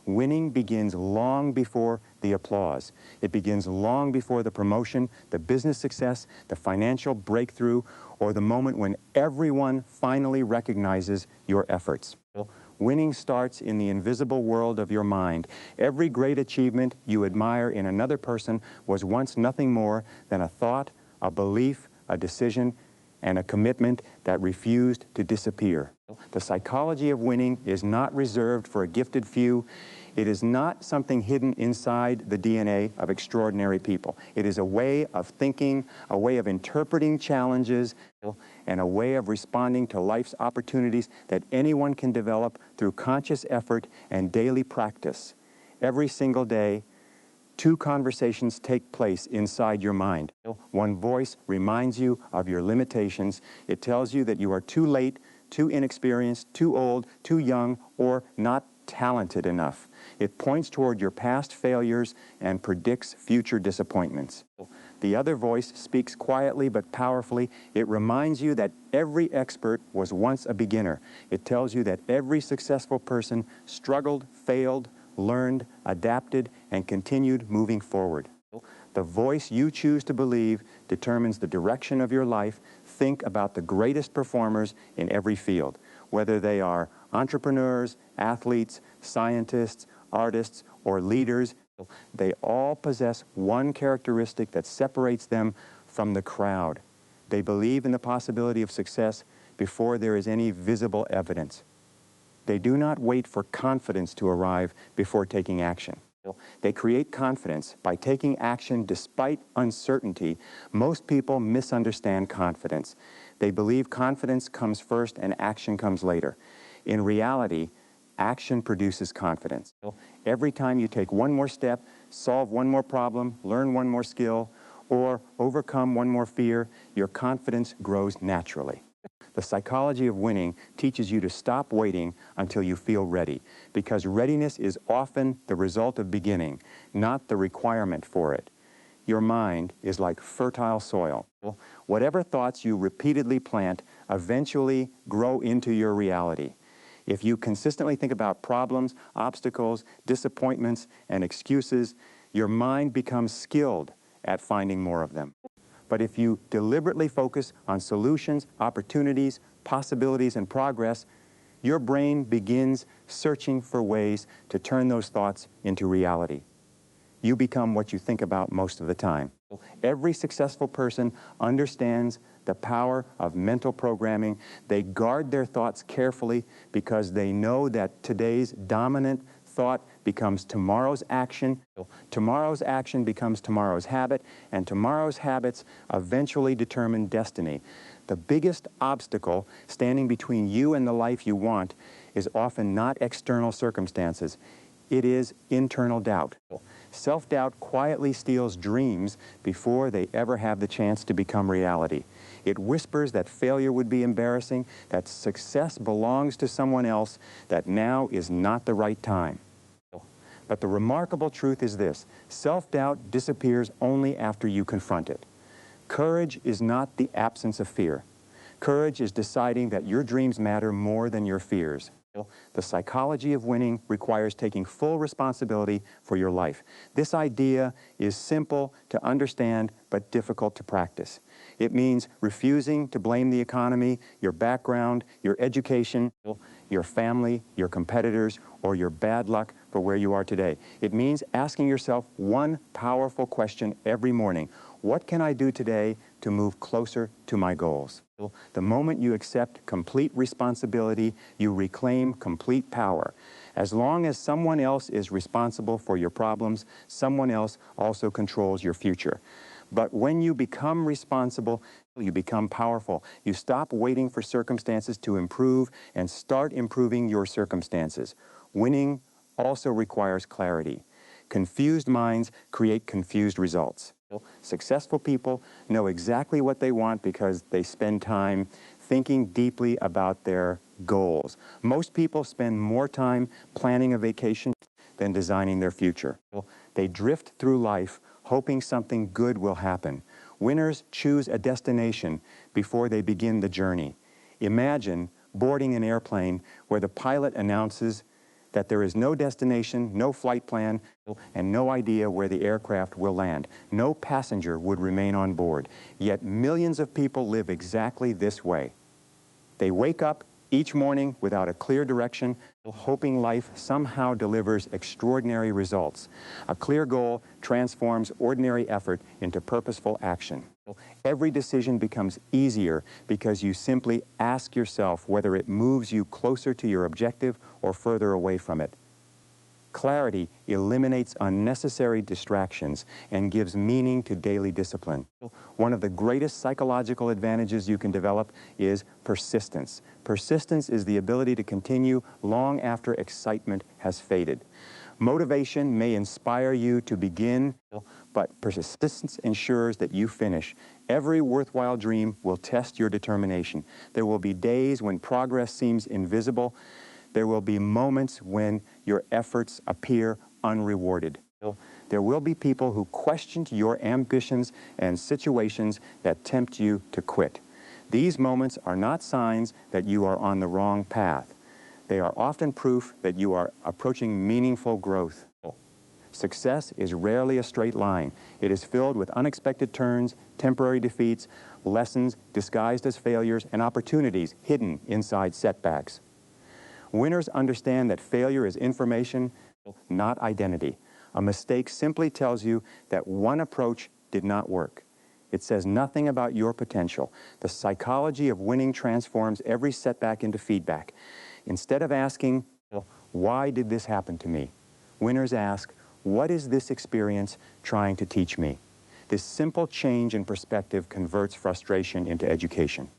Winning begins long before the applause. It begins long before the promotion, the business success, the financial breakthrough, or the moment when everyone finally recognizes your efforts. Winning starts in the invisible world of your mind. Every great achievement you admire in another person was once nothing more than a thought, a belief, a decision, and a commitment that refused to disappear. The psychology of winning is not reserved for a gifted few. It is not something hidden inside the DNA of extraordinary people. It is a way of thinking, a way of interpreting challenges, and a way of responding to life's opportunities that anyone can develop through conscious effort and daily practice. Every single day, 2 conversations take place inside your mind. One voice reminds you of your limitations. It tells you that you are too late, too inexperienced, too old, too young, or not talented enough. It points toward your past failures and predicts future disappointments. The other voice speaks quietly but powerfully. It reminds you that every expert was once a beginner. It tells you that every successful person struggled, failed, learned, adapted, and continued moving forward. The voice you choose to believe determines the direction of your life. Think about the greatest performers in every field, whether they are entrepreneurs, athletes, scientists, artists, or leaders. They all possess one characteristic that separates them from the crowd. They believe in the possibility of success before there is any visible evidence. They do not wait for confidence to arrive before taking action. They create confidence by taking action despite uncertainty. Most people misunderstand confidence. They believe confidence comes first and action comes later. In reality, action produces confidence. Every time you take one more step, solve one more problem, learn one more skill, or overcome one more fear, your confidence grows naturally. The psychology of winning teaches you to stop waiting until you feel ready, because readiness is often the result of beginning, not the requirement for it. Your mind is like fertile soil. Whatever thoughts you repeatedly plant eventually grow into your reality. If you consistently think about problems, obstacles, disappointments, and excuses, your mind becomes skilled at finding more of them. But if you deliberately focus on solutions, opportunities, possibilities, and progress, your brain begins searching for ways to turn those thoughts into reality. You become what you think about most of the time. Every successful person understands the power of mental programming. They guard their thoughts carefully because they know that today's dominant thought becomes tomorrow's action. Tomorrow's action becomes tomorrow's habit, and tomorrow's habits eventually determine destiny. The biggest obstacle standing between you and the life you want is often not external circumstances. It is internal doubt. Self-doubt quietly steals dreams before they ever have the chance to become reality. It whispers that failure would be embarrassing, that success belongs to someone else, that now is not the right time. But the remarkable truth is this: self-doubt disappears only after you confront it. Courage is not the absence of fear. Courage is deciding that your dreams matter more than your fears. The psychology of winning requires taking full responsibility for your life. This idea is simple to understand but difficult to practice. It means refusing to blame the economy, your background, your education, your family, your competitors, or your bad luck for where you are today. It means asking yourself one powerful question every morning: what can I do today to move closer to my goals? The moment you accept complete responsibility, you reclaim complete power. As long as someone else is responsible for your problems, someone else also controls your future. But when you become responsible, you become powerful. You stop waiting for circumstances to improve and start improving your circumstances. Winning also requires clarity. Confused minds create confused results. Successful people know exactly what they want because they spend time thinking deeply about their goals. Most people spend more time planning a vacation than designing their future. They drift through life hoping something good will happen. Winners choose a destination before they begin the journey. Imagine boarding an airplane where the pilot announces that there is no destination, no flight plan, and no idea where the aircraft will land. No passenger would remain on board. Yet millions of people live exactly this way. They wake up each morning without a clear direction, hoping life somehow delivers extraordinary results. A clear goal transforms ordinary effort into purposeful action. Every decision becomes easier because you simply ask yourself whether it moves you closer to your objective or further away from it. Clarity eliminates unnecessary distractions and gives meaning to daily discipline. One of the greatest psychological advantages you can develop is persistence. Persistence is the ability to continue long after excitement has faded. Motivation may inspire you to begin, but persistence ensures that you finish. Every worthwhile dream will test your determination. There will be days when progress seems invisible. There will be moments when your efforts appear unrewarded. There will be people who question your ambitions and situations that tempt you to quit. These moments are not signs that you are on the wrong path. They are often proof that you are approaching meaningful growth. Success is rarely a straight line. It is filled with unexpected turns, temporary defeats, lessons disguised as failures, and opportunities hidden inside setbacks. Winners understand that failure is information, not identity. A mistake simply tells you that one approach did not work. It says nothing about your potential. The psychology of winning transforms every setback into feedback. Instead of asking, why did this happen to me? Winners ask, what is this experience trying to teach me? This simple change in perspective converts frustration into education.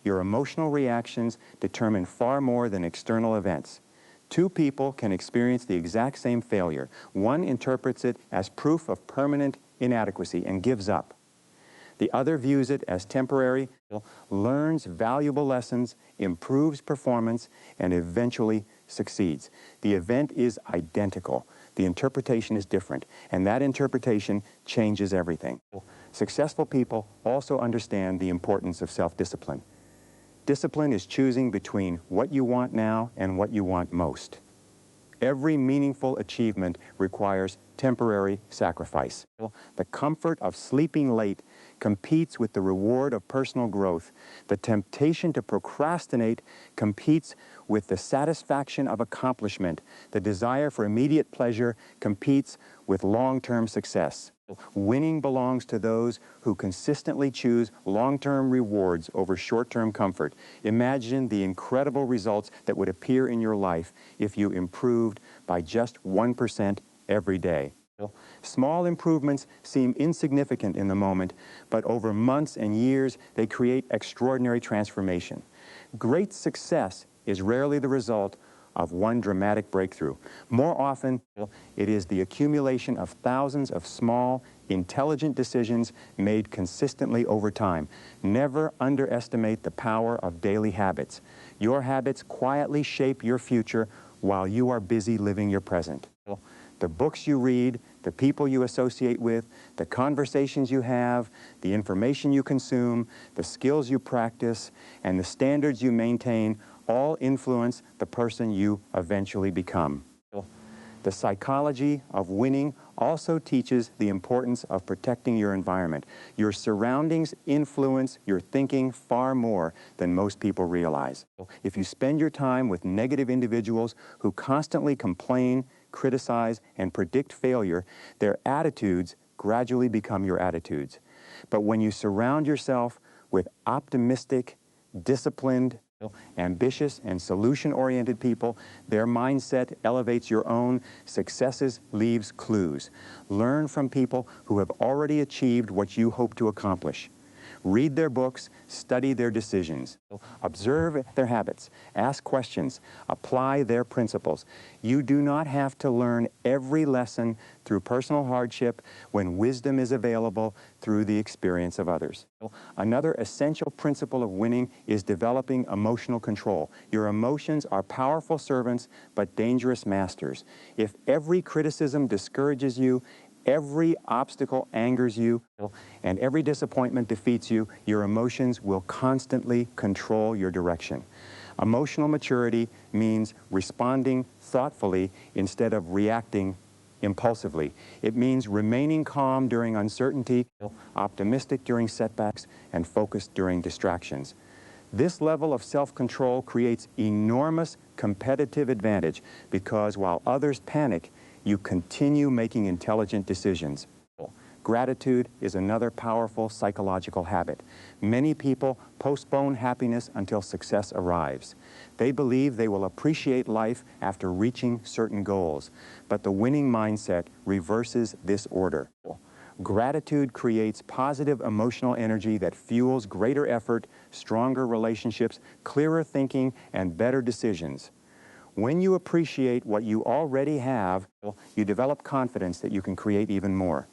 Your emotional reactions determine far more than external events. Two people can experience the exact same failure. One interprets it as proof of permanent inadequacy and gives up. The other views it as temporary, learns valuable lessons, improves performance, and eventually succeeds. The event is identical. The interpretation is different, and that interpretation changes everything. Successful people also understand the importance of self-discipline. Discipline is choosing between what you want now and what you want most. Every meaningful achievement requires temporary sacrifice. The comfort of sleeping late competes with the reward of personal growth. The temptation to procrastinate competes with the satisfaction of accomplishment. The desire for immediate pleasure competes with long-term success. Winning belongs to those who consistently choose long-term rewards over short-term comfort. Imagine the incredible results that would appear in your life if you improved by just 1% every day. Small improvements seem insignificant in the moment, but over months and years, they create extraordinary transformation. Great success is rarely the result of one dramatic breakthrough. More often, it is the accumulation of thousands of small, intelligent decisions made consistently over time. Never underestimate the power of daily habits. Your habits quietly shape your future while you are busy living your present. The books you read, the people you associate with, the conversations you have, the information you consume, the skills you practice, and the standards you maintain all influence the person you eventually become. The psychology of winning also teaches the importance of protecting your environment. Your surroundings influence your thinking far more than most people realize. If you spend your time with negative individuals who constantly complain, criticize, and predict failure, their attitudes gradually become your attitudes. But when you surround yourself with optimistic, disciplined, ambitious, and solution-oriented people, their mindset elevates your own. Successes leaves clues. Learn from people who have already achieved what you hope to accomplish. Read their books, study their decisions. Observe their habits, ask questions, apply their principles. You do not have to learn every lesson through personal hardship when wisdom is available through the experience of others. Another essential principle of winning is developing emotional control. Your emotions are powerful servants but dangerous masters. If every criticism discourages you, every obstacle angers you, and every disappointment defeats you, your emotions will constantly control your direction. Emotional maturity means responding thoughtfully instead of reacting impulsively. It means remaining calm during uncertainty, optimistic during setbacks, and focused during distractions. This level of self-control creates enormous competitive advantage because while others panic, you continue making intelligent decisions. Gratitude is another powerful psychological habit. Many people postpone happiness until success arrives. They believe they will appreciate life after reaching certain goals, but the winning mindset reverses this order. Gratitude creates positive emotional energy that fuels greater effort, stronger relationships, clearer thinking, and better decisions. When you appreciate what you already have, you develop confidence that you can create even more.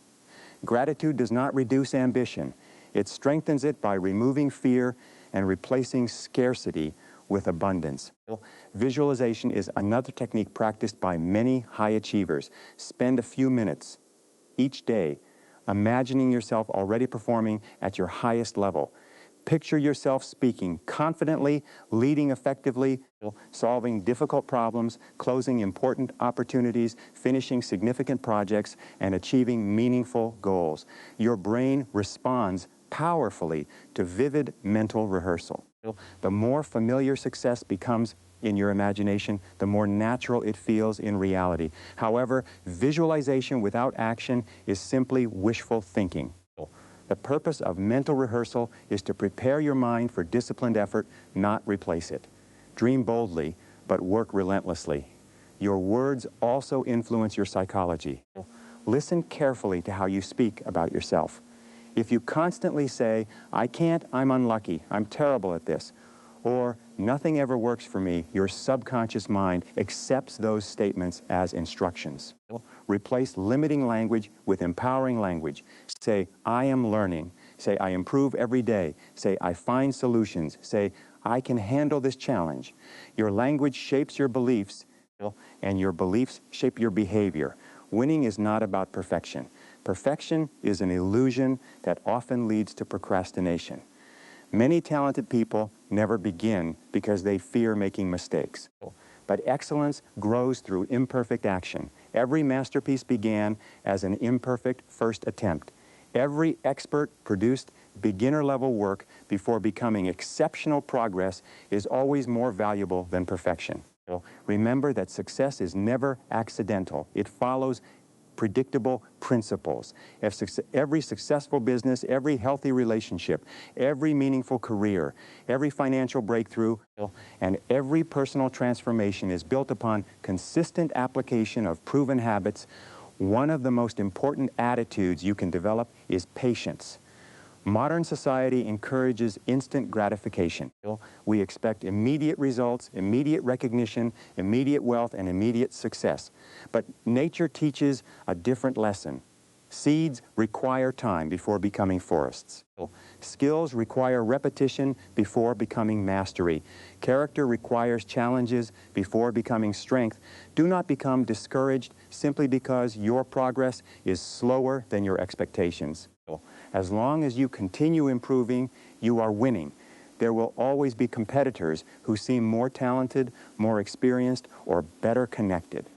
Gratitude does not reduce ambition. It strengthens it by removing fear and replacing scarcity with abundance. Visualization is another technique practiced by many high achievers. Spend a few minutes each day imagining yourself already performing at your highest level. Picture yourself speaking confidently, leading effectively, solving difficult problems, closing important opportunities, finishing significant projects, and achieving meaningful goals. Your brain responds powerfully to vivid mental rehearsal. The more familiar success becomes in your imagination, the more natural it feels in reality. However, visualization without action is simply wishful thinking. The purpose of mental rehearsal is to prepare your mind for disciplined effort, not replace it. Dream boldly, but work relentlessly. Your words also influence your psychology. Listen carefully to how you speak about yourself. If you constantly say, "I can't, I'm unlucky, I'm terrible at this," or "nothing ever works for me," your subconscious mind accepts those statements as instructions. Replace limiting language with empowering language. Say, "I am learning." Say, "I improve every day." Say, "I find solutions." Say, "I can handle this challenge." Your language shapes your beliefs, and your beliefs shape your behavior. Winning is not about perfection. Perfection is an illusion that often leads to procrastination. Many talented people never begin because they fear making mistakes. But excellence grows through imperfect action. Every masterpiece began as an imperfect first attempt. Every expert produced beginner-level work before becoming exceptional progress is always more valuable than perfection. Remember that success is never accidental. It follows predictable principles. Every successful business, every healthy relationship, every meaningful career, every financial breakthrough, and every personal transformation is built upon consistent application of proven habits. One of the most important attitudes you can develop is patience. Modern society encourages instant gratification. We expect immediate results, immediate recognition, immediate wealth, and immediate success. But nature teaches a different lesson. Seeds require time before becoming forests. Skills require repetition before becoming mastery. Character requires challenges before becoming strength. Do not become discouraged simply because your progress is slower than your expectations. As long as you continue improving, you are winning. There will always be competitors who seem more talented, more experienced, or better connected.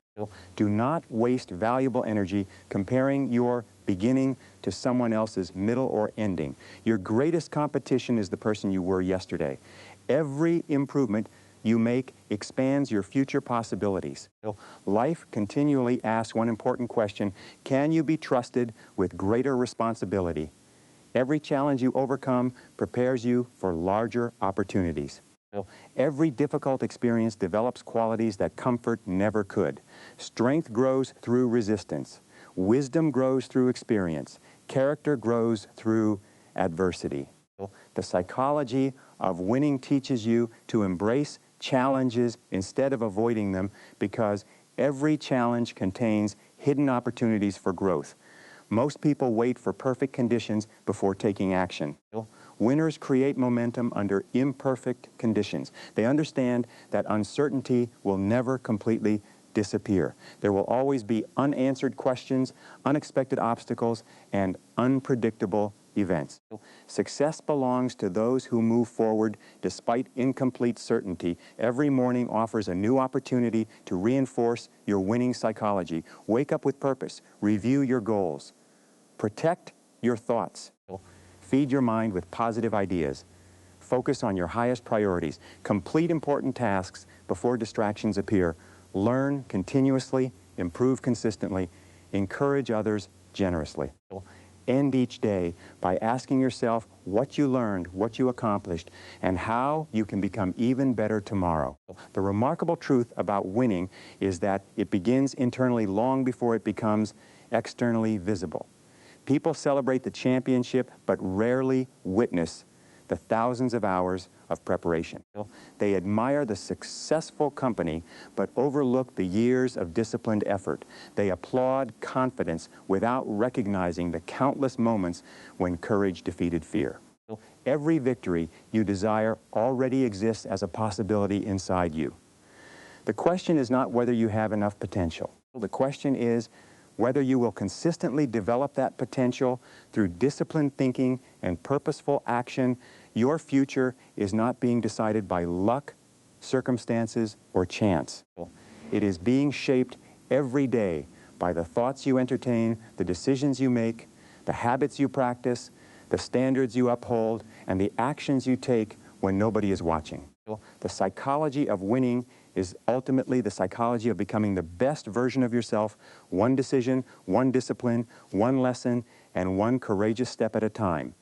Do not waste valuable energy comparing your beginning to someone else's middle or ending. Your greatest competition is the person you were yesterday. Every improvement you make expands your future possibilities. Life continually asks one important question: can you be trusted with greater responsibility? Every challenge you overcome prepares you for larger opportunities. Every difficult experience develops qualities that comfort never could. Strength grows through resistance. Wisdom grows through experience. Character grows through adversity. The psychology of winning teaches you to embrace challenges instead of avoiding them, because every challenge contains hidden opportunities for growth. Most people wait for perfect conditions before taking action. Winners create momentum under imperfect conditions. They understand that uncertainty will never completely disappear. There will always be unanswered questions, unexpected obstacles, and unpredictable events. Success belongs to those who move forward despite incomplete certainty. Every morning offers a new opportunity to reinforce your winning psychology. Wake up with purpose. Review your goals. Protect your thoughts. Feed your mind with positive ideas. Focus on your highest priorities. Complete important tasks before distractions appear. Learn continuously. Improve consistently. Encourage others generously. End each day by asking yourself what you learned, what you accomplished, and how you can become even better tomorrow. The remarkable truth about winning is that it begins internally long before it becomes externally visible. People celebrate the championship but rarely witness the thousands of hours of preparation. They admire the successful company but overlook the years of disciplined effort. They applaud confidence without recognizing the countless moments when courage defeated fear. Every victory you desire already exists as a possibility inside you. The question is not whether you have enough potential. The question is whether you will consistently develop that potential through disciplined thinking and purposeful action. Your future is not being decided by luck, circumstances, or chance. It is being shaped every day by the thoughts you entertain, the decisions you make, the habits you practice, the standards you uphold, and the actions you take when nobody is watching. The psychology of winning is ultimately the psychology of becoming the best version of yourself, one decision, one discipline, one lesson, and one courageous step at a time.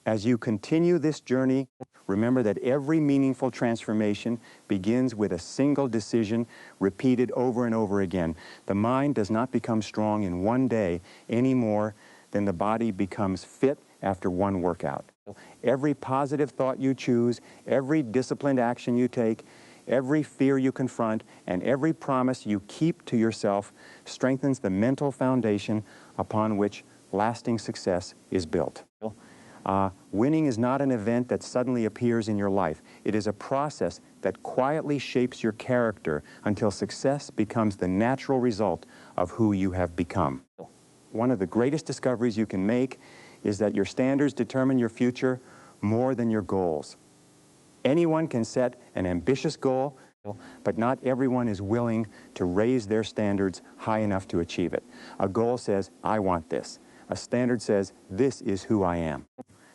As you continue this journey, remember that every meaningful transformation begins with a single decision repeated over and over again. The mind does not become strong in one day any more than the body becomes fit after one workout. Every positive thought you choose, every disciplined action you take, every fear you confront, and every promise you keep to yourself strengthens the mental foundation upon which lasting success is built. Winning is not an event that suddenly appears in your life. It is a process that quietly shapes your character until success becomes the natural result of who you have become. One of the greatest discoveries you can make is that your standards determine your future more than your goals. Anyone can set an ambitious goal, but not everyone is willing to raise their standards high enough to achieve it. A goal says, I want this. A standard says, this is who I am.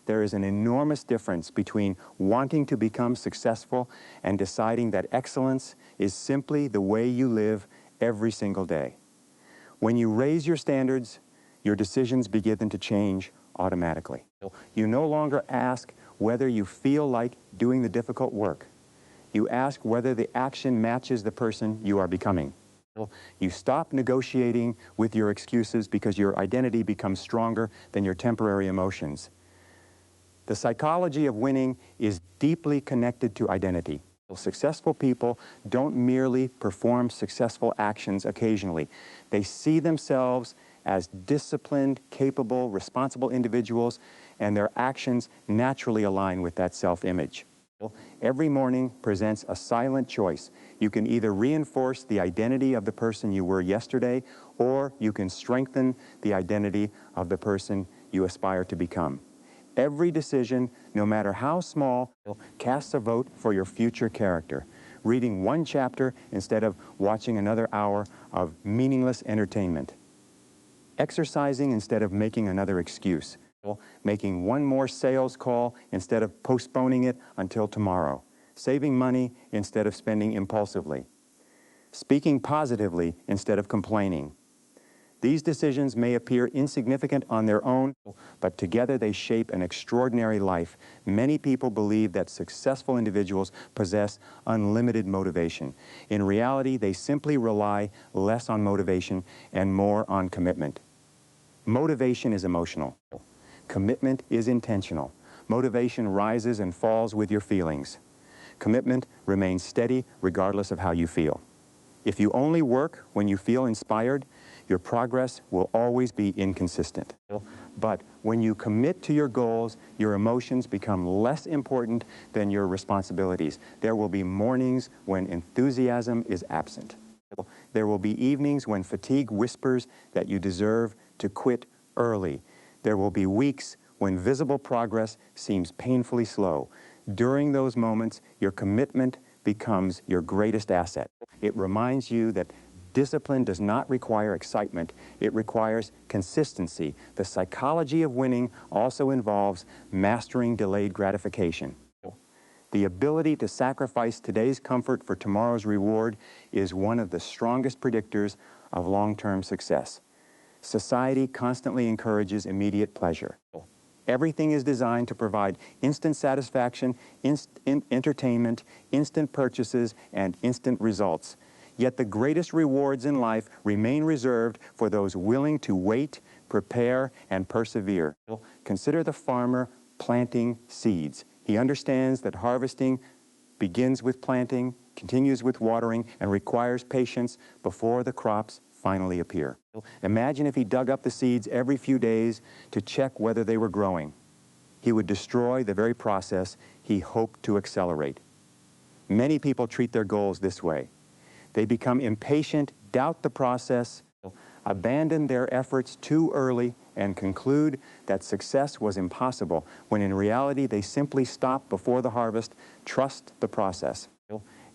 There is an enormous difference between wanting to become successful and deciding that excellence is simply the way you live every single day. When you raise your standards, your decisions begin to change automatically. You no longer ask whether you feel like doing the difficult work. You ask whether the action matches the person you are becoming. You stop negotiating with your excuses because your identity becomes stronger than your temporary emotions. The psychology of winning is deeply connected to identity. Successful people don't merely perform successful actions occasionally. They see themselves as disciplined, capable, responsible individuals, and their actions naturally align with that self-image. Every morning presents a silent choice. You can either reinforce the identity of the person you were yesterday, or you can strengthen the identity of the person you aspire to become. Every decision, no matter how small, casts a vote for your future character. Reading one chapter instead of watching another hour of meaningless entertainment. Exercising instead of making another excuse. Making one more sales call instead of postponing it until tomorrow. Saving money instead of spending impulsively. Speaking positively instead of complaining. These decisions may appear insignificant on their own, but together they shape an extraordinary life. Many people believe that successful individuals possess unlimited motivation. In reality, they simply rely less on motivation and more on commitment. Motivation is emotional. Commitment is intentional. Motivation rises and falls with your feelings. Commitment remains steady regardless of how you feel. If you only work when you feel inspired, your progress will always be inconsistent. But when you commit to your goals, your emotions become less important than your responsibilities. There will be mornings when enthusiasm is absent. There will be evenings when fatigue whispers that you deserve to quit early. There will be weeks when visible progress seems painfully slow. During those moments, your commitment becomes your greatest asset. It reminds you that discipline does not require excitement. It requires consistency. The psychology of winning also involves mastering delayed gratification. The ability to sacrifice today's comfort for tomorrow's reward is one of the strongest predictors of long-term success. Society constantly encourages immediate pleasure. Everything is designed to provide instant satisfaction, instant entertainment, instant purchases, and instant results. Yet the greatest rewards in life remain reserved for those willing to wait, prepare, and persevere. Consider the farmer planting seeds. He understands that harvesting begins with planting, continues with watering, and requires patience before the crops finally appear. Imagine if he dug up the seeds every few days to check whether they were growing. He would destroy the very process he hoped to accelerate. Many people treat their goals this way. They become impatient, doubt the process, abandon their efforts too early, and conclude that success was impossible, when in reality they simply stop before the harvest, trust the process.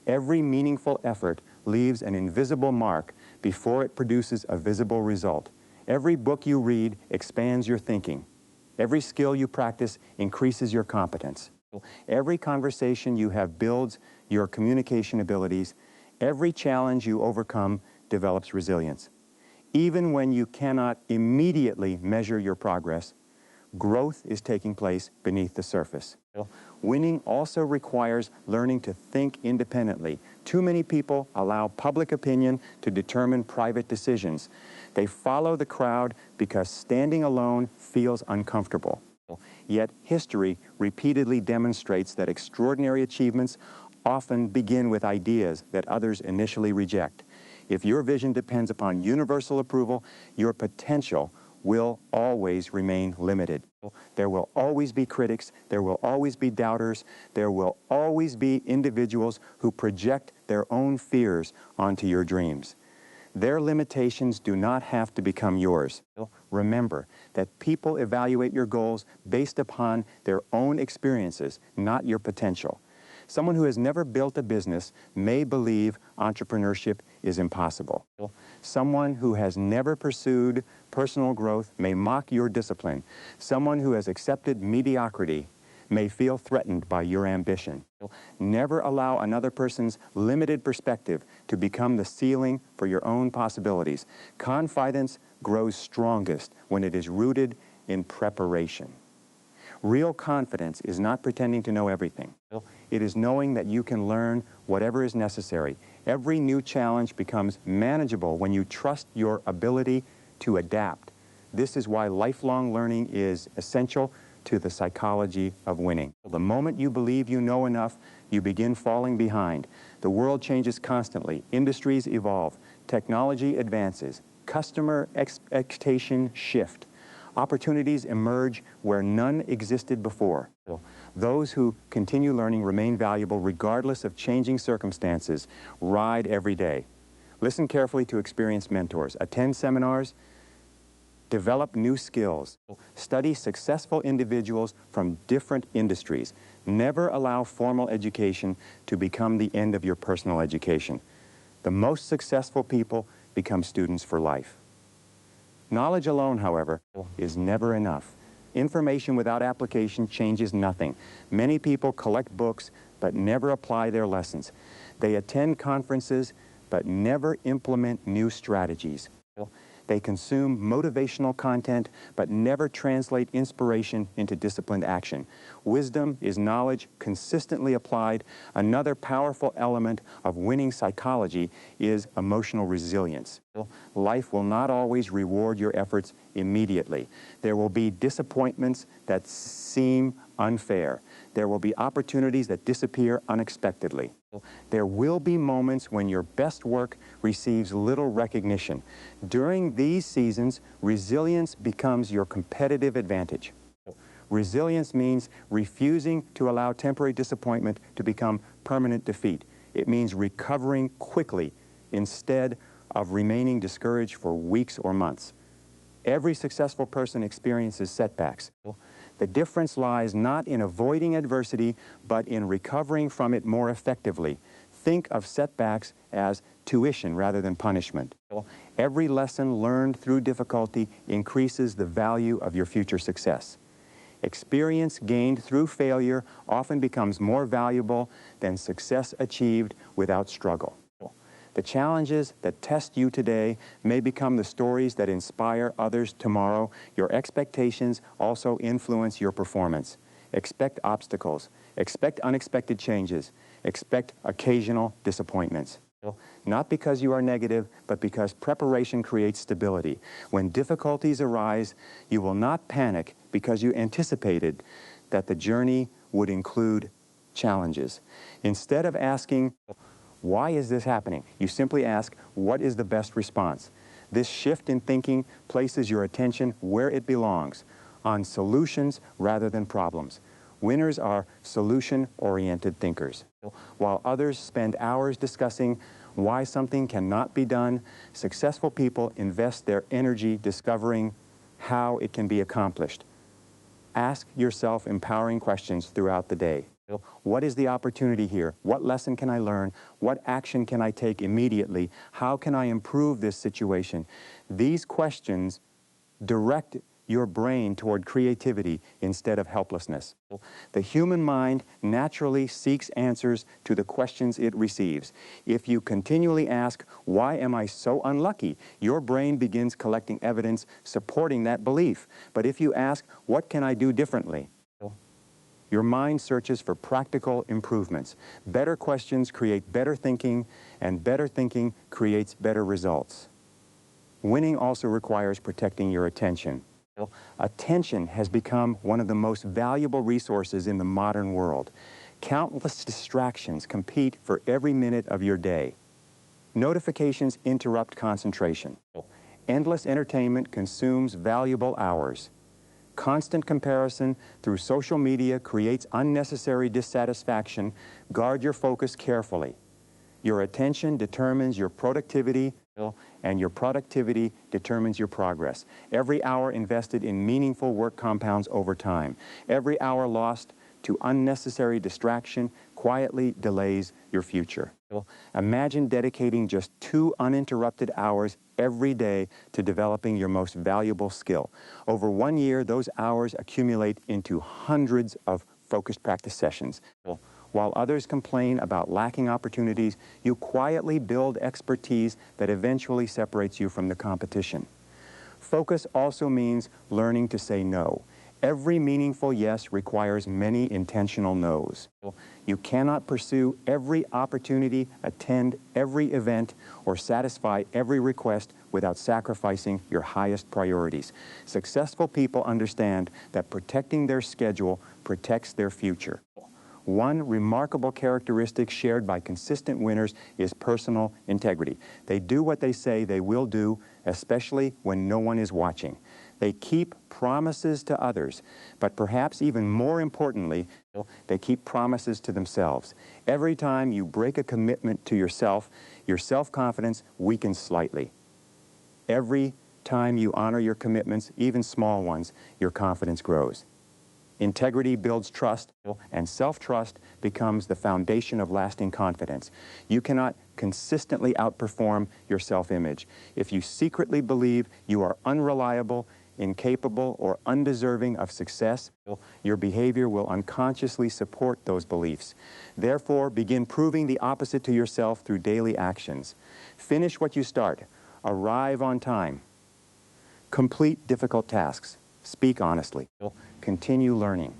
Every meaningful effort leaves an invisible mark before it produces a visible result. Every book you read expands your thinking. Every skill you practice increases your competence. Every conversation you have builds your communication abilities. Every challenge you overcome develops resilience. Even when you cannot immediately measure your progress, growth is taking place beneath the surface. Winning also requires learning to think independently. Too many people allow public opinion to determine private decisions. They follow the crowd because standing alone feels uncomfortable. Yet history repeatedly demonstrates that extraordinary achievements often begin with ideas that others initially reject. If your vision depends upon universal approval, your potential will always remain limited. There will always be critics, there will always be doubters, there will always be individuals who project their own fears onto your dreams. Their limitations do not have to become yours. Remember that people evaluate your goals based upon their own experiences, not your potential. Someone who has never built a business may believe entrepreneurship is impossible. Someone who has never pursued personal growth may mock your discipline. Someone who has accepted mediocrity may feel threatened by your ambition. Never allow another person's limited perspective to become the ceiling for your own possibilities. Confidence grows strongest when it is rooted in preparation. Real confidence is not pretending to know everything. It is knowing that you can learn whatever is necessary. Every new challenge becomes manageable when you trust your ability to adapt. This is why lifelong learning is essential to the psychology of winning. The moment you believe you know enough, you begin falling behind. The world changes constantly. Industries evolve. Technology advances. Customer expectations shift. Opportunities emerge where none existed before. Those who continue learning remain valuable regardless of changing circumstances. Ride every day. Listen carefully to experienced mentors. Attend seminars. Develop new skills. Study successful individuals from different industries. Never allow formal education to become the end of your personal education. The most successful people become students for life. Knowledge alone, however, is never enough. Information without application changes nothing. Many people collect books but never apply their lessons. They attend conferences but never implement new strategies. They consume motivational content but never translate inspiration into disciplined action. Wisdom is knowledge consistently applied. Another powerful element of winning psychology is emotional resilience. Life will not always reward your efforts immediately. There will be disappointments that seem unfair. There will be opportunities that disappear unexpectedly. There will be moments when your best work receives little recognition. During these seasons, resilience becomes your competitive advantage. Resilience means refusing to allow temporary disappointment to become permanent defeat. It means recovering quickly instead of remaining discouraged for weeks or months. Every successful person experiences setbacks. The difference lies not in avoiding adversity, but in recovering from it more effectively. Think of setbacks as tuition rather than punishment. Every lesson learned through difficulty increases the value of your future success. Experience gained through failure often becomes more valuable than success achieved without struggle. The challenges that test you today may become the stories that inspire others tomorrow. Your expectations also influence your performance. Expect obstacles. Expect unexpected changes. Expect occasional disappointments. Not because you are negative, but because preparation creates stability. When difficulties arise, you will not panic because you anticipated that the journey would include challenges. Instead of asking, why is this happening? You simply ask, what is the best response? This shift in thinking places your attention where it belongs, on solutions rather than problems. Winners are solution-oriented thinkers. While others spend hours discussing why something cannot be done, successful people invest their energy discovering how it can be accomplished. Ask yourself empowering questions throughout the day. What is the opportunity here? What lesson can I learn? What action can I take immediately? How can I improve this situation? These questions direct your brain toward creativity instead of helplessness. The human mind naturally seeks answers to the questions it receives. If you continually ask, why am I so unlucky? Your brain begins collecting evidence supporting that belief. But if you ask, what can I do differently? Your mind searches for practical improvements. Better questions create better thinking, and better thinking creates better results. Winning also requires protecting your attention. Attention has become one of the most valuable resources in the modern world. Countless distractions compete for every minute of your day. Notifications interrupt concentration. Endless entertainment consumes valuable hours. Constant comparison through social media creates unnecessary dissatisfaction. Guard your focus carefully. Your attention determines your productivity, and your productivity determines your progress. Every hour invested in meaningful work compounds over time. Every hour lost to unnecessary distraction quietly delays your future. Imagine dedicating just 2 uninterrupted hours every day to developing your most valuable skill. Over 1 year, those hours accumulate into hundreds of focused practice sessions. While others complain about lacking opportunities, you quietly build expertise that eventually separates you from the competition. Focus also means learning to say no. Every meaningful yes requires many intentional no's. You cannot pursue every opportunity, attend every event, or satisfy every request without sacrificing your highest priorities. Successful people understand that protecting their schedule protects their future. One remarkable characteristic shared by consistent winners is personal integrity. They do what they say they will do, especially when no one is watching. They keep promises to others, but perhaps even more importantly, they keep promises to themselves. Every time you break a commitment to yourself, your self-confidence weakens slightly. Every time you honor your commitments, even small ones, your confidence grows. Integrity builds trust, and self-trust becomes the foundation of lasting confidence. You cannot consistently outperform your self-image. If you secretly believe you are unreliable, incapable, or undeserving of success, your behavior will unconsciously support those beliefs. Therefore, begin proving the opposite to yourself through daily actions. Finish what you start. Arrive on time. Complete difficult tasks. Speak honestly. Continue learning.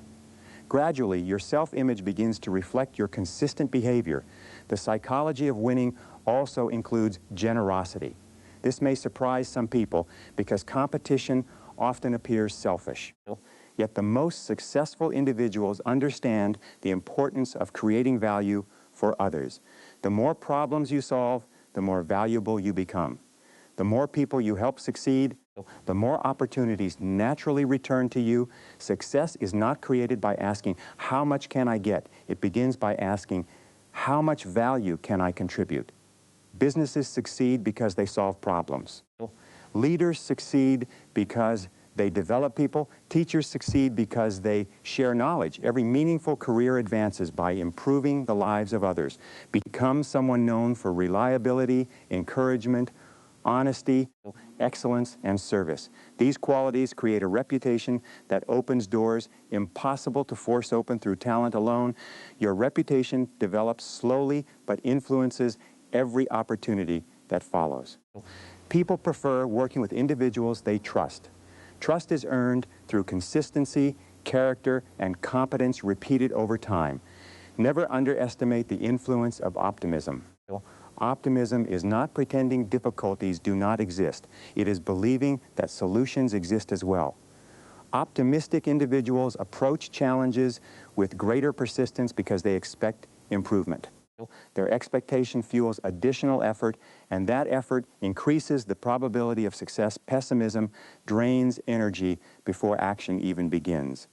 Gradually, your self-image begins to reflect your consistent behavior. The psychology of winning also includes generosity. This may surprise some people because competition often appears selfish. Yet the most successful individuals understand the importance of creating value for others. The more problems you solve, the more valuable you become. The more people you help succeed, the more opportunities naturally return to you. Success is not created by asking, how much can I get? It begins by asking, how much value can I contribute? Businesses succeed because they solve problems. Leaders succeed because They develop people. Teachers succeed because they share knowledge. Every meaningful career advances by improving the lives of others. Become someone known for reliability, encouragement, honesty, excellence, and service. These qualities create a reputation that opens doors impossible to force open through talent alone. Your reputation develops slowly but influences every opportunity that follows. People prefer working with individuals they trust. Trust is earned through consistency, character, and competence repeated over time. Never underestimate the influence of optimism. Optimism is not pretending difficulties do not exist. It is believing that solutions exist as well. Optimistic individuals approach challenges with greater persistence because they expect improvement. Their expectation fuels additional effort, and that effort increases the probability of success. Pessimism drains energy before action even begins.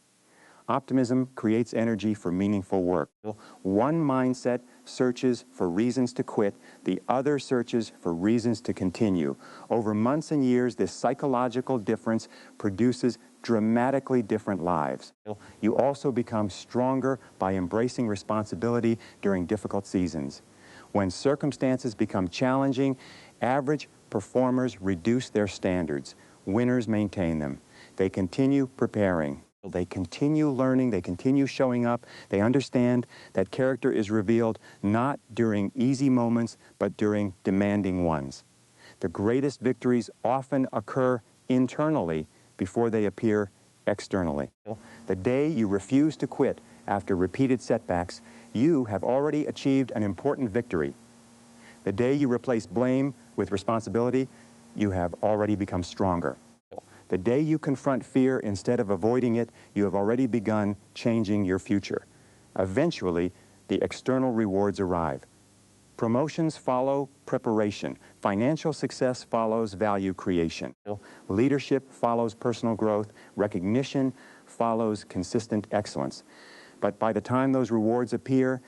Optimism creates energy for meaningful work. One mindset searches for reasons to quit, the other searches for reasons to continue. Over months and years, this psychological difference produces dramatically different lives. You also become stronger by embracing responsibility during difficult seasons. When circumstances become challenging, average performers reduce their standards. Winners maintain them. They continue preparing. They continue learning, they continue showing up, they understand that character is revealed not during easy moments, but during demanding ones. The greatest victories often occur internally before they appear externally. The day you refuse to quit after repeated setbacks, you have already achieved an important victory. The day you replace blame with responsibility, you have already become stronger. The day you confront fear instead of avoiding it, you have already begun changing your future. Eventually, the external rewards arrive. Promotions follow preparation. Financial success follows value creation. Leadership follows personal growth. Recognition follows consistent excellence. But by the time those rewards appear,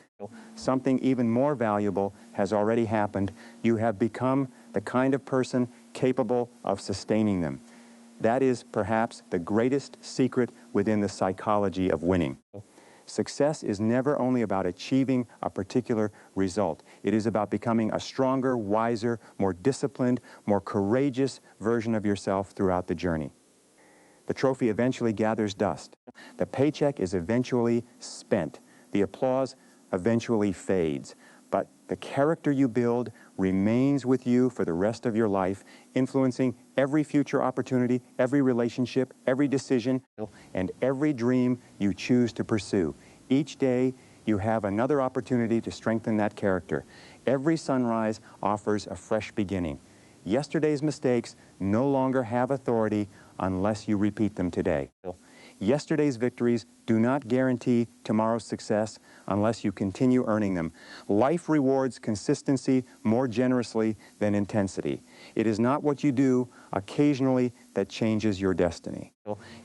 something even more valuable has already happened. You have become the kind of person capable of sustaining them. That is perhaps the greatest secret within the psychology of winning. Success is never only about achieving a particular result. It is about becoming a stronger, wiser, more disciplined, more courageous version of yourself throughout the journey. The trophy eventually gathers dust. The paycheck is eventually spent. The applause eventually fades. But the character you build remains with you for the rest of your life, influencing every future opportunity, every relationship, every decision, and every dream you choose to pursue. Each day, you have another opportunity to strengthen that character. Every sunrise offers a fresh beginning. Yesterday's mistakes no longer have authority unless you repeat them today. Yesterday's victories do not guarantee tomorrow's success unless you continue earning them. Life rewards consistency more generously than intensity. It is not what you do occasionally that changes your destiny.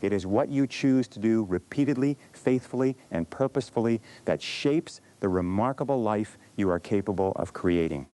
It is what you choose to do repeatedly, faithfully, and purposefully that shapes the remarkable life you are capable of creating.